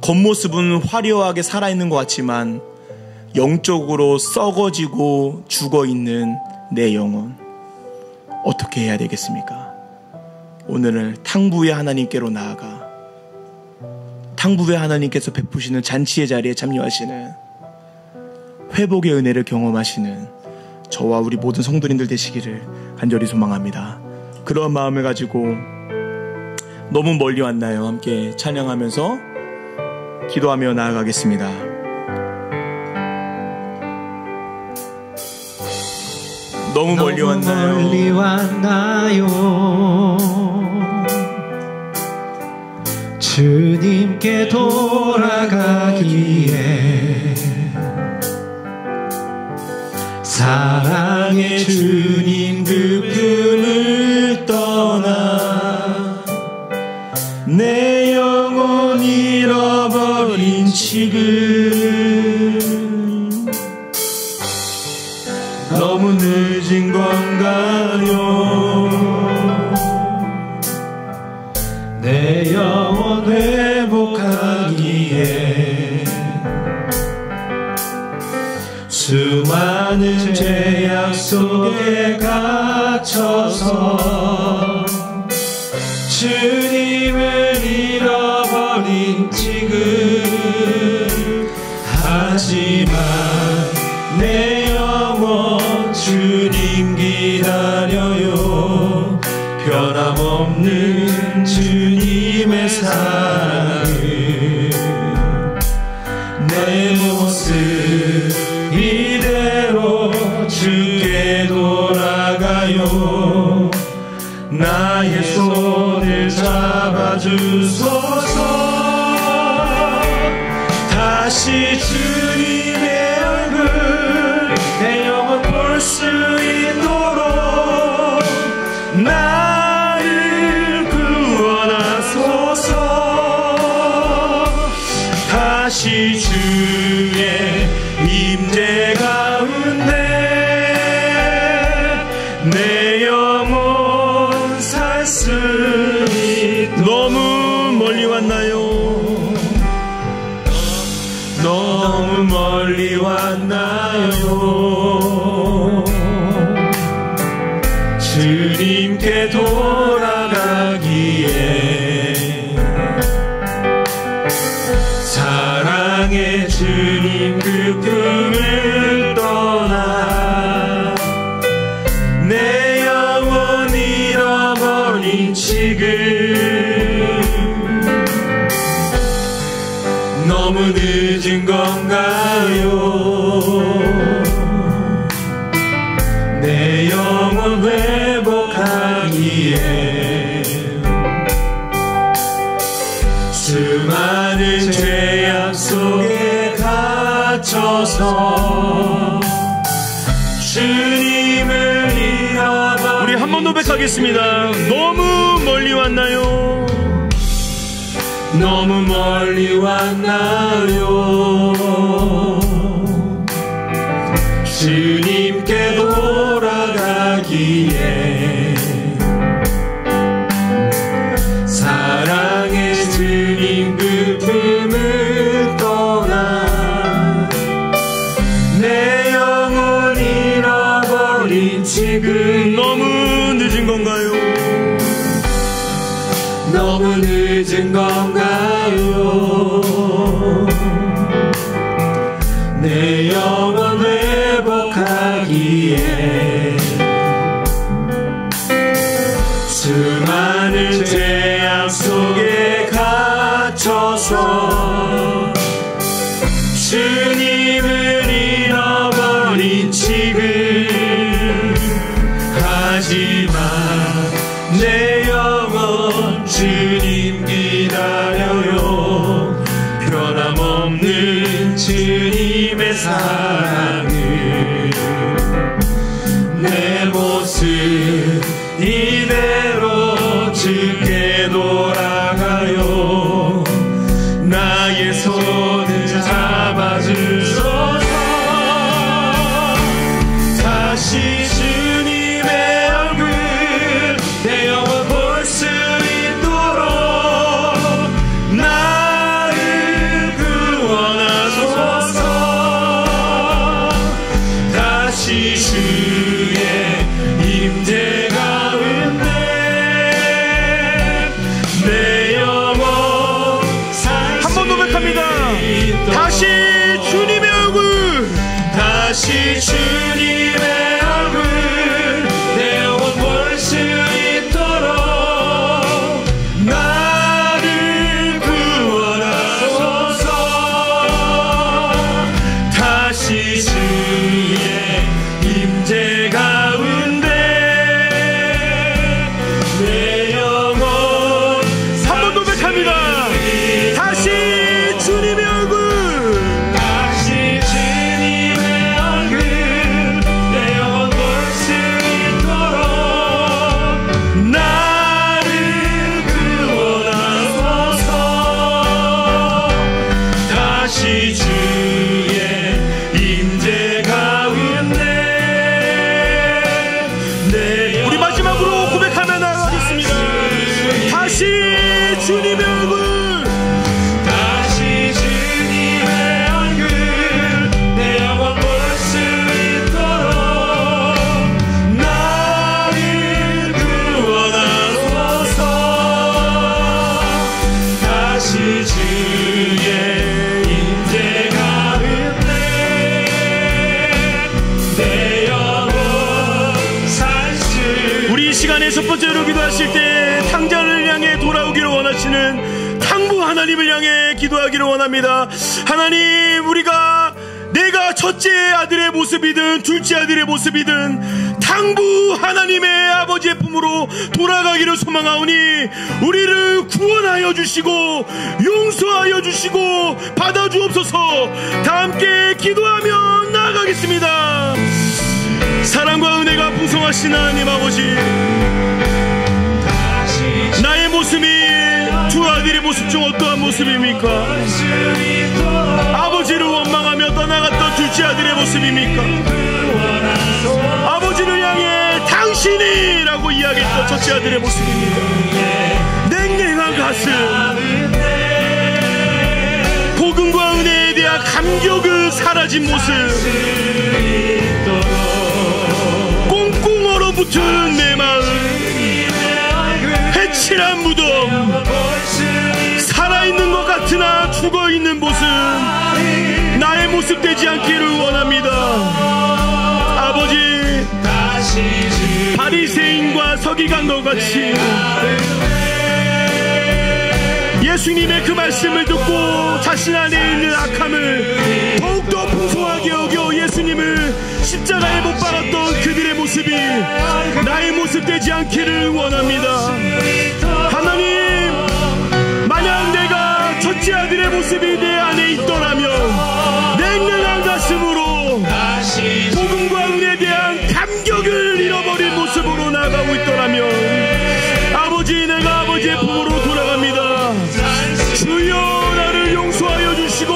A: 겉모습은 화려하게 살아있는 것 같지만 영적으로 썩어지고 죽어있는 내 영혼, 어떻게 해야 되겠습니까? 오늘을 탕부의 하나님께로 나아가 탕부의 하나님께서 베푸시는 잔치의 자리에 참여하시는 회복의 은혜를 경험하시는 저와 우리 모든 성도님들 되시기를 간절히 소망합니다. 그런 마음을 가지고 너무 멀리 왔나요? 함께 찬양하면서 기도하며 나아가겠습니다. 너무 멀리 왔나요?
B: 멀리 왔나요? 주님께 돌아가기에 사랑의 주님 그 품을 떠나 내 영혼 잃어버린 지금 너무 늦은 건가요? 내 영혼 회복하기에 수많은 죄악 속에 갇혀서 주님을 잃어버린 지금 하지만 내 영혼 주님 기다려요. 변함없는 주님의 사랑을 내 모습 이대로 주께 돌아가요. 나의 손을 잡아주소서. 다시 주님의 얼굴 내 영혼 볼 수 있도록 나를 구원하소서. 다시 주의 임재 가운데 내 영혼 살 수 있도록.
A: 너무 멀리 왔나요?
B: 너무 멀리 왔나요? 주님께 돌아가기에 사랑의 주님 그 품을 떠나 내 영혼 잃어버린 지금 너무 늦은 건가요? 내 영혼 회복하기에 수많은 죄악 속에 갇혀서 주님을 잃어버린.
A: 우리 한 번 더 고백하겠습니다. 너무 멀리 왔나요?
B: 너무 멀리 왔나요? 주님께 돌아가기에 사랑의 주님 그 품을 떠나 내 영혼 잃어버린 지금
A: 너무 늦은 건가요?
B: 너무 늦은 건가요? 내 영혼 회복하기에 수많은 죄악 속에 갇혀서 주님을 잃어버린 지금 하지만 내 영혼 주님 기다려요. 변함없는 주님의 사랑을 내 모습 이대로 주께 돌아가요. 나의 손을 잡아주소서. 다시 주님의 얼굴 내 영혼 볼 수 있도록 나를 구원하소서. 다시 주의 임재 가운데 내 영혼
A: 한 번 더 고백합니다. 다시 주님의 얼굴 주님의 얼굴
B: 다시 주님의 얼굴 내 영혼 볼 수 있도록 나를 구원하소서. 다시 주의 임재 가운데 내 영혼 살 수.
A: 우리 이 시간에 첫 번째로 기도하실 때 탕자를 향해 돌아오기를 원하시는 탕부 하나님을 향해 기도하기를 원합니다. 하나님, 우리가 내가 첫째 아들의 모습이든 둘째 아들의 모습이든 탕부 하나님의 아버지의 품으로 돌아가기를 소망하오니 우리를 구원하여 주시고 용서하여 주시고 받아주옵소서. 다 함께 기도하며 나아가겠습니다. 사랑과 은혜가 풍성하신 하나님 아버지, 나의 모습이 두 아들의 모습 중 어떠한 모습입니까? 아버지를 원망하며 떠나갔던 둘째 아들의 모습입니까? 아버지를 향해 당신이라고 이야기했던 첫째 아들의 모습입니까? 냉랭한 가슴, 복음과 은혜에 대한 감격은 사라진 모습, 꽁꽁 얼어붙은 내 마음, 해칠한 무덤, 살아있는 것 같으나 죽어있는 모습, 나의 모습 되지 않기를 원합니다. 아버지, 바리새인과 서기관과 같이 예수님의 그 말씀을 듣고 자신 안에 있는 악함을 더욱더 풍성하게 여겨 예수님을 십자가에 못 박았던 그들의 모습이 나의 모습 되지 않기를 원합니다. 하나님, 만약 내가 첫째 아들의 모습이 내 안에 있더라면 냉랭한 가슴으로 복음과 은혜에 대한 감격을 잃어버린 모습으로 나가고 있더라면 아버지, 내가 아버지의 품으로 돌아갑니다. 주여, 나를 용서하여 주시고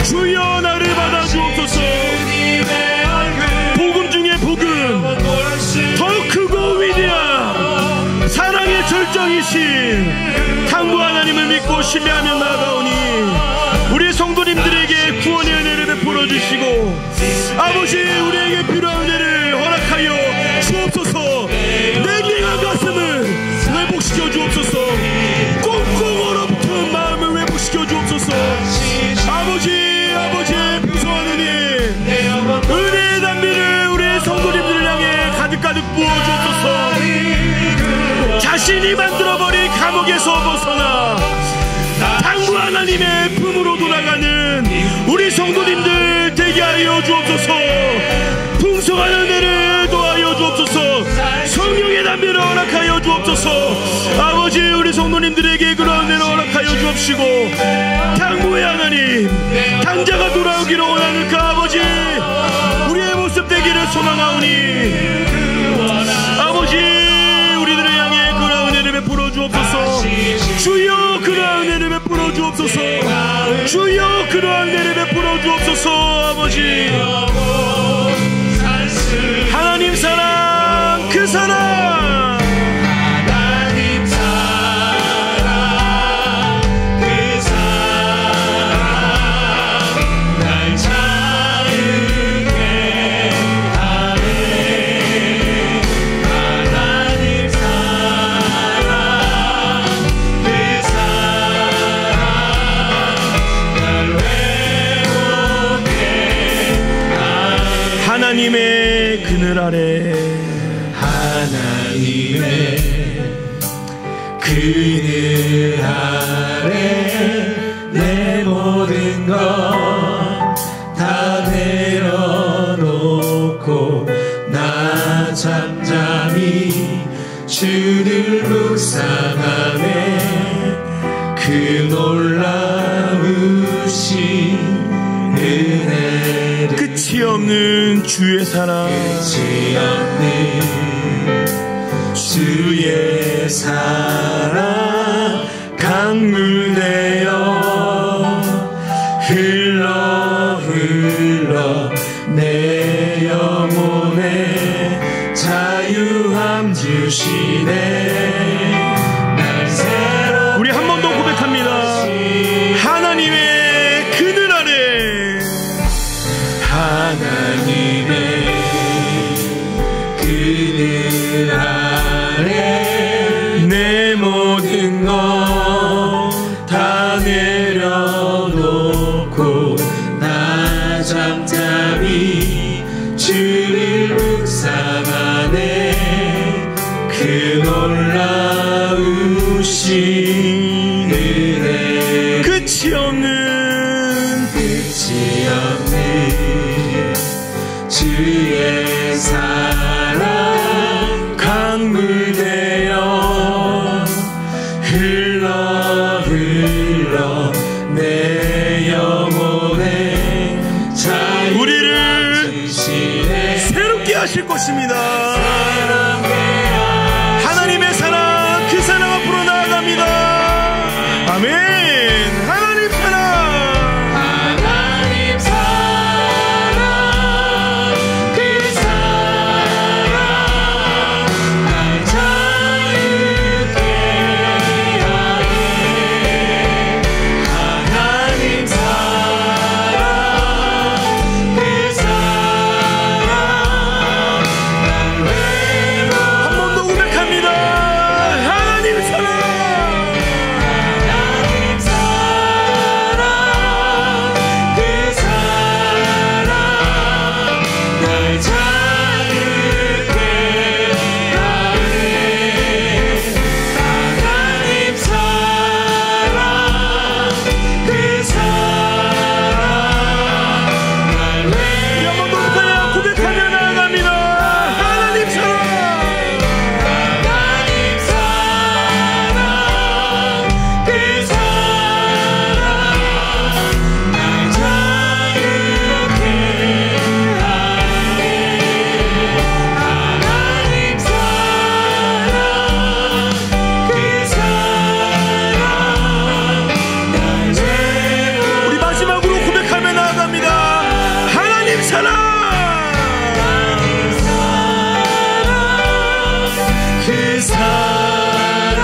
A: 주여, 나를 받아주옵소서. 복음 중에 복음, 더 크고 위대한 사랑의 절정이신 탕부 하나님을 믿고 신뢰하며 나아가오니 우리 성도님들에게 구원의 은혜를 베풀어 주시고 아버지, 우리에게 필요한 은혜를 허락하여 주옵소서. 냉랭한 가슴을 회복시켜 주옵소서. 꽁꽁 얼어붙은 마음을 회복시켜 주옵소서. 아버지의 풍성한 은혜의 담비를 우리의 성도님들을 향해 가득가득 부어 주옵소서. 자신이 만들어버린 감옥에서 벗어나 탕부 하나님의 품으로 돌아가는 우리 성도님들 되게 하여 주옵소서. 풍성한 은혜를 더하여 주옵소서. 성령의 담비를 허락하여 주옵소서. 아버지, 우리 성도님들에게 그런 은혜를 허락하여 주옵시고 탕부의 하나님, 탕자가 돌아오기를 원하는 그 아버지, 우리의 모습 되기를 소망하오니 아버지, 우리들을 향해 그런 은혜를 베풀어 주옵소서. 주여, 그런 은혜를 베풀어 주옵소서. 주여, 그런 은혜를 베풀어 주옵소서. 아버지, 하나님 사랑, 그 사랑,
B: 그늘 아래 내 모든 것 다 내려놓고 나 잠잠히 주를 묵상하네. 그 놀라우신 은혜를
A: 끝이 없는 주의 사랑,
B: 끝이 없는 주의 사랑 강물 내어 흘러 내 영혼에 자유함 주시네. 날 새롭게
A: 우리 한 번 더 고백합니다. 하나님의 그늘 아래,
B: 하나님의 그늘 아래 내 모든 것 다 내려놓고 나 잠잠히 주를 묵상하네. 그 놀라우신 은혜
A: 끝이 없는
B: 주의 사랑 강물 되어 흘러 내 영혼에 자유
A: 우리를 새롭게 하실 것입니다. 하나님의 사랑, 그 사랑 앞으로 나아갑니다. 아멘. 하나님 사랑,
B: 하나님 사랑 그 사랑 날 자유케 하네. 하나님 사랑 그 사랑 날 외로워
A: 한 번 더 고백합니다. 하나님 사랑,
B: 하나님 사랑 그 사랑 날 자유케 하네. 하나님 사랑 그 사랑 날
A: 우리 한 번 더 고백하며 나아갑니다. 하나님 사랑,
B: 하나님 사랑 그 사랑 날 자유케 하네. 하나님 사랑 그 사랑 날 외로워
A: 우리 마지막으로 고백하며 나아갑니다. 하나님 사랑,
B: 그 사랑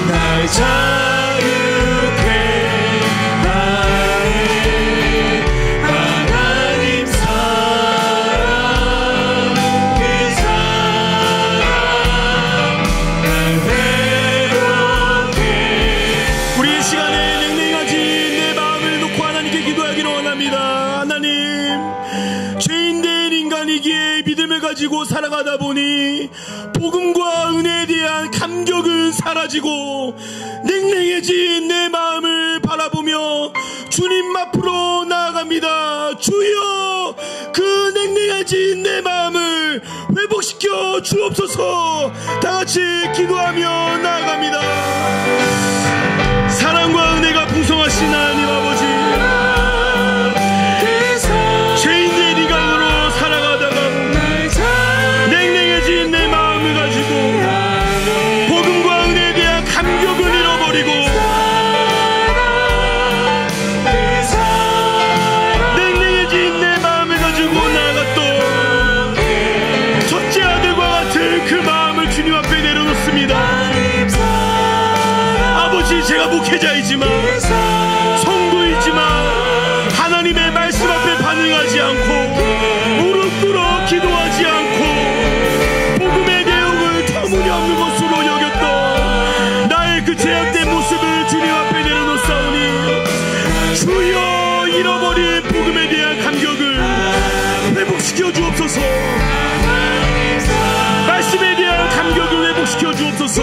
B: 날 자유케 하네. 하나님 사랑 그 사랑 날 외롭게
A: 우리 이 시간에 냉랭하지 내 마음을 놓고 하나님께 기도하기를 원합니다. 하나님, 죄인된 인간이기에 믿음을 가지고 살아가다 보니 복음과 은혜에 대한 감격은 사라지고 냉랭해진 내 마음을 바라보며 주님 앞으로 나아갑니다. 주여, 그 냉랭해진 내 마음을 회복시켜 주옵소서. 다같이 기도하며 나아갑니다. 사랑과 은혜가 풍성하신 하나님 아버지, 죄인된 인간으로 살아가다가 냉랭해진 내 마음을 가지고 복음과 은혜에 대한 감격을 잃어버리고 냉랭해진 내 마음을 가지고 나아갔던 첫째 아들과 같은 그 마음을 주님 앞에 내려놓습니다. 아버지, 제가 목회자이지만 성도이지만 하나님의 말씀 앞에 반응하지 않고 무릎 꿇어 기도하지 않고 복음의 내용을 터무니없는 것으로 여겼던 나의 그 죄악된 모습을 주님 앞에 내려놓사오니 주여, 잃어버린 복음에 대한 감격을 회복시켜 주옵소서. 말씀에 대한 감격을 회복시켜 주옵소서.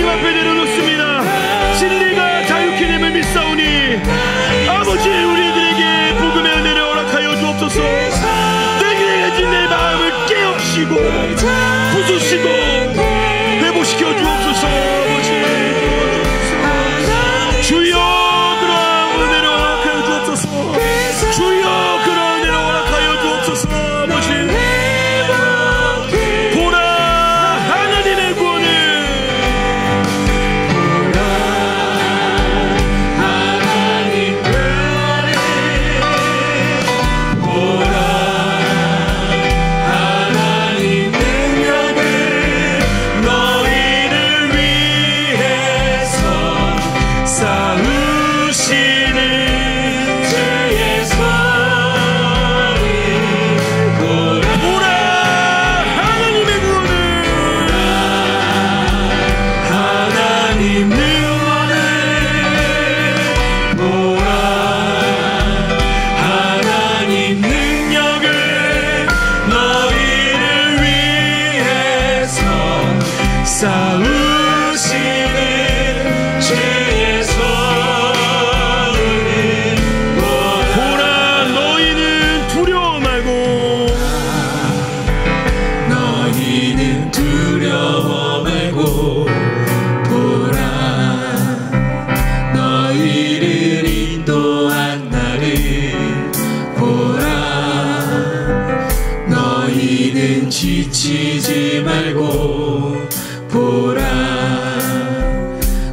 A: 앞에 내려놓습니다. 진리가 자유케 됨을 믿사오니 아버지 우리들에게 복음의 은혜를 허락하여 주옵소서. 내게진 내 마음을 깨우시고 부수시고 회복시켜 주옵소서. 아버지 주여 그러한 은혜를 허락하여 주옵소서. 주여 그러한 은혜를 허락하여 주옵소서. 아버지 보라 하나님의 구원을
B: 지치지 말고 보라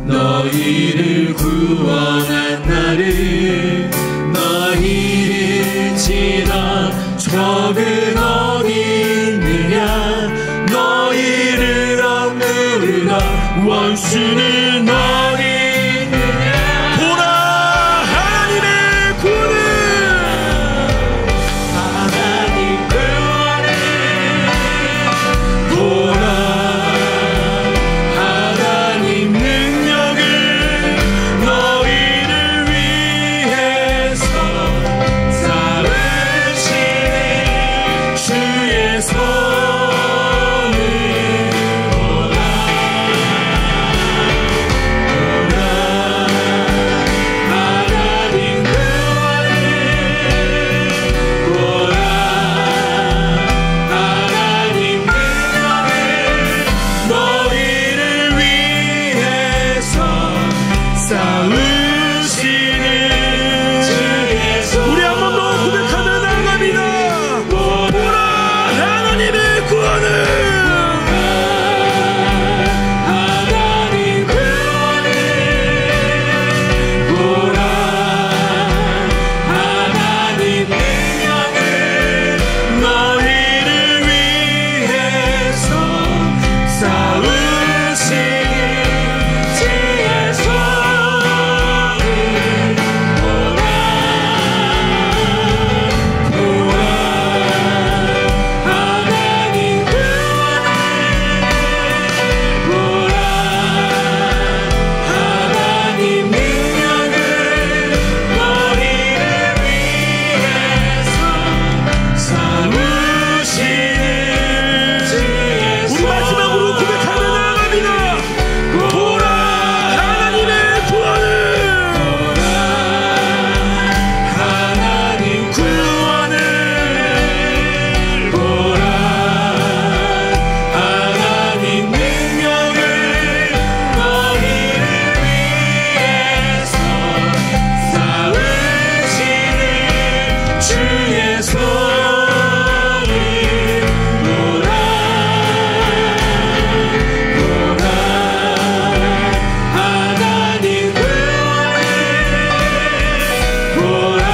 B: 너희를 구원한 나를 너희를 치던 적은 어디 있느냐 너희를 억누르던 원수는 어디 있느냐
A: 보라 하나님의 구원을
B: 하나님 구원을 보라 하나님 능력을 너희를 위해서 쌓으시는 주의 손을 보라 하나님 구원을 보라 하나님 능력을 너희를 위해서 쌓으시는 주의 손
A: 우리 한 번 더 고백하며 나아갑니다. 보라 하나님의 구원을
B: 하나님 구원을 보라 하나님 능력을 너희를 위해서 쌓으시는 주의 손을 보라 하나님 구원을 보라 하나님 능력을 너희를 위해서 쌓으시는 주의
A: 우리 마지막으로 고백하며 나아갑니다. 보라 하나님의 구원을
B: 하나님 구원을 보라 하나님 능력을 너희를 위해서 쌓으시는 주의 손을 보라 하나님 구원을 보라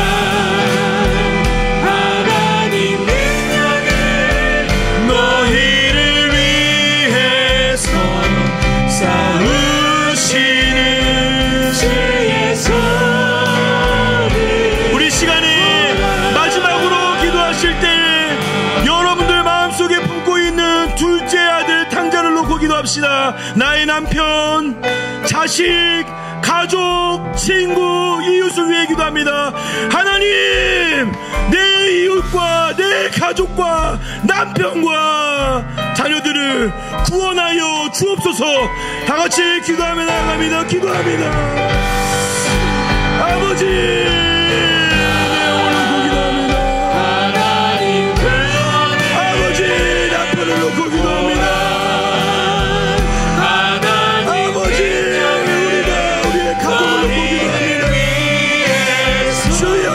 B: 하나님 능력을 너희를 위해서 쌓으시는 주의 손을
A: 우리 시간이 마지막으로 기도하실 때 여러분들 마음속에 품고 있는 둘째 아들 탕자를 놓고 기도합시다. 나의 남편, 자식, 가족, 친구, 이웃을 위해 기도합니다. 하나님, 내 이웃과 내 가족과 남편과 자녀들을 구원하여 주옵소서. 다같이 기도하며 나아갑니다. 기도합니다. 아버지, 오늘 기도합니다. 아버지, 남편을 놓고 기도합니다. 아버지, 우리의 가족을 놓고 기도합니다. 주여,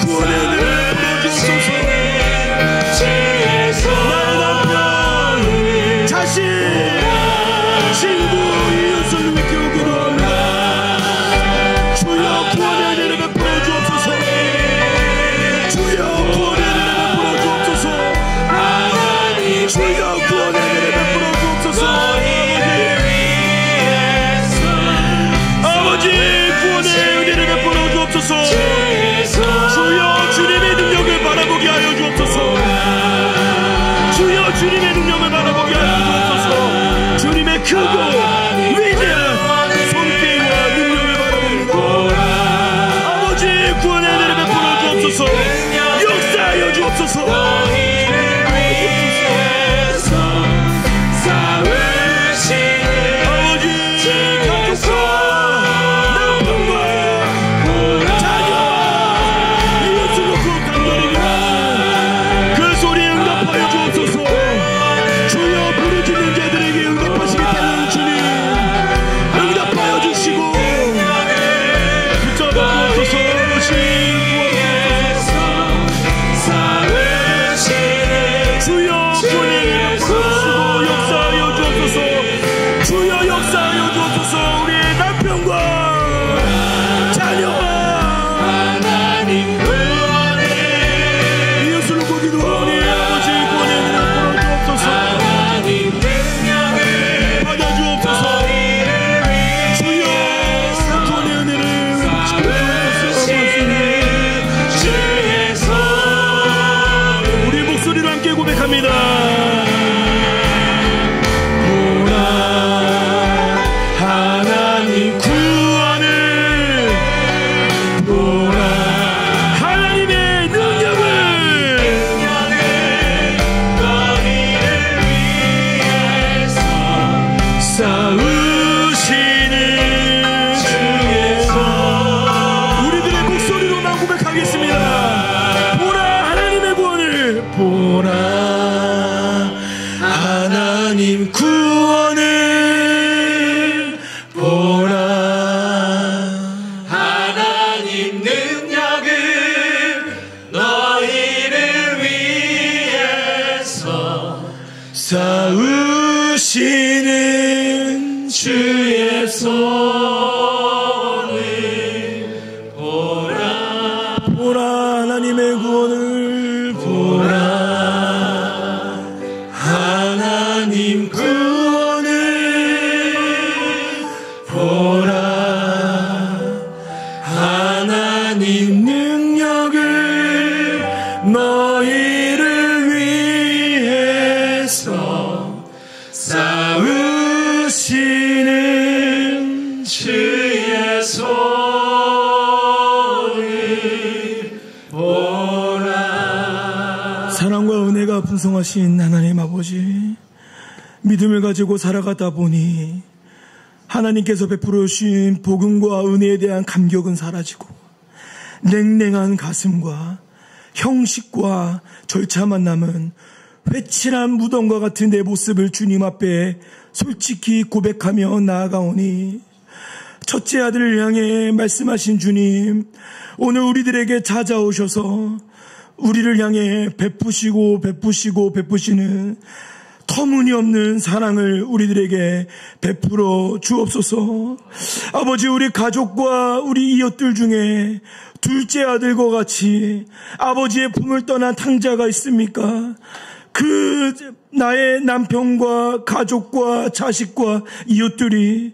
A: 구원의 은혜를 부어주옵소서. 나의 남편, 자신, 친구, 이웃을 위해 기도합니다. 주여, 구원의 은혜를 베풀어 주옵소서. 주여, 구원의 은혜를 베풀어 주옵소서. 주여, 구원의 은혜를 베풀어 주옵소서. 아버지, 구원의 은혜를 베풀어 주옵소서. 주여, 주님의 능력을 바라보게 하여 주옵소서. 주여, 주님의 능력을 바라보게 하여 주옵소서. 주님의 크고 위대한 손길과 능력을 바라봅니다. 아버지, 구원의 은혜를 베풀어 주옵소서. 역사하여 주옵소서. 아버지, 가족과 남편과 자녀와 이웃을 놓고 간절히 그 소리에 응답하여 주옵소서. 주여, 부르짖는 자들에게 응답하시겠다는 주님, 응답하여 주시고 붙잡아 주옵소서. 주여, 구원의 은혜를 베푸시고 역사하여 주옵소서. 주여, 역사하여 주옵소서. 우리의 남편과 자녀와 이웃을 놓고 기도하오니 아버지, 구원의 은혜를 베풀어 주옵소서. 받아 주옵소서. 주여, 구원의 은혜를 베풀어 주옵소서. 우리 목소리로 함께 고백합니다. 보라, 하나님 구원을, 보라, 하나님의 능력을, 싸우시는 주에서 우리들의 목소리로만 고백하겠습니다. 보라, 하나님의 구원을, 보라, 하나님 구원을, 보라,
B: 하나님 능력을 너희를 위해서
A: 싸우시는 주의 손을 보라, 보라, 하나님의 구원을, 보라, 하나님 구원을, 보라, 하나님 능력을 너희를 위해서 싸우시는 주의 손을 보라. 사랑과 은혜가 풍성하신 하나님 아버지, 믿음을 가지고 살아가다 보니 하나님께서 베풀어 주신 복음과 은혜에 대한 감격은 사라지고 냉랭한 가슴과 형식과 절차만 남은 회칠한 무덤과 같은 내 모습을 주님 앞에 솔직히 고백하며 나아가오니, 첫째 아들을 향해 말씀하신 주님, 오늘 우리들에게 찾아오셔서 우리를 향해 베푸시는 터무니없는 사랑을 우리들에게 베풀어 주옵소서. 아버지, 우리 가족과 우리 이웃들 중에 둘째 아들과 같이 아버지의 품을 떠난 탕자가 있습니까? 그 나의 남편과 가족과 자식과 이웃들이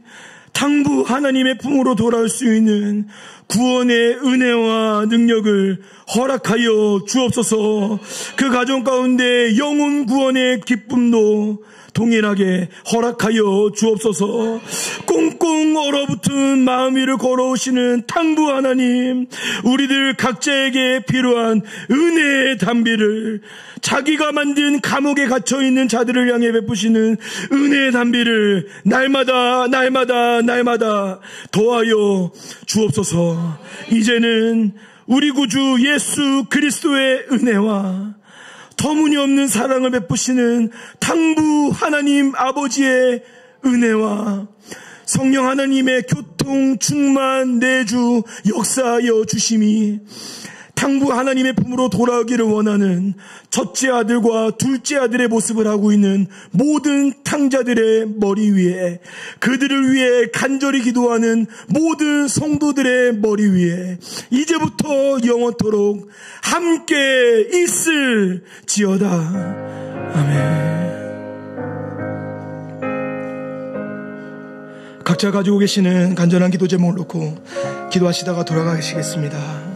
A: 당부 하나님의 품으로 돌아올 수 있는 구원의 은혜와 능력을 허락하여 주옵소서. 그 가정 가운데 영혼 구원의 기쁨도
C: 동일하게 허락하여 주옵소서. 꽁꽁 얼어붙은 마음 위를 걸어오시는 탕부 하나님, 우리들 각자에게 필요한 은혜의 담비를, 자기가 만든 감옥에 갇혀있는 자들을 향해 베푸시는 은혜의 담비를 날마다 더하여 주옵소서. 이제는 우리 구주 예수 그리스도의 은혜와 터무니없는 사랑을 베푸시는 탕부 하나님 아버지의 은혜와 성령 하나님의 교통, 충만, 내주, 역사하여 주심이 탕부 하나님의 품으로 돌아오기를 원하는 첫째 아들과 둘째 아들의 모습을 하고 있는 모든 탕자들의 머리 위에, 그들을 위해 간절히 기도하는 모든 성도들의 머리 위에 이제부터 영원토록 함께 있을지어다. 아멘. 각자 가지고 계시는 간절한 기도 제목을 놓고 기도하시다가 돌아가시겠습니다.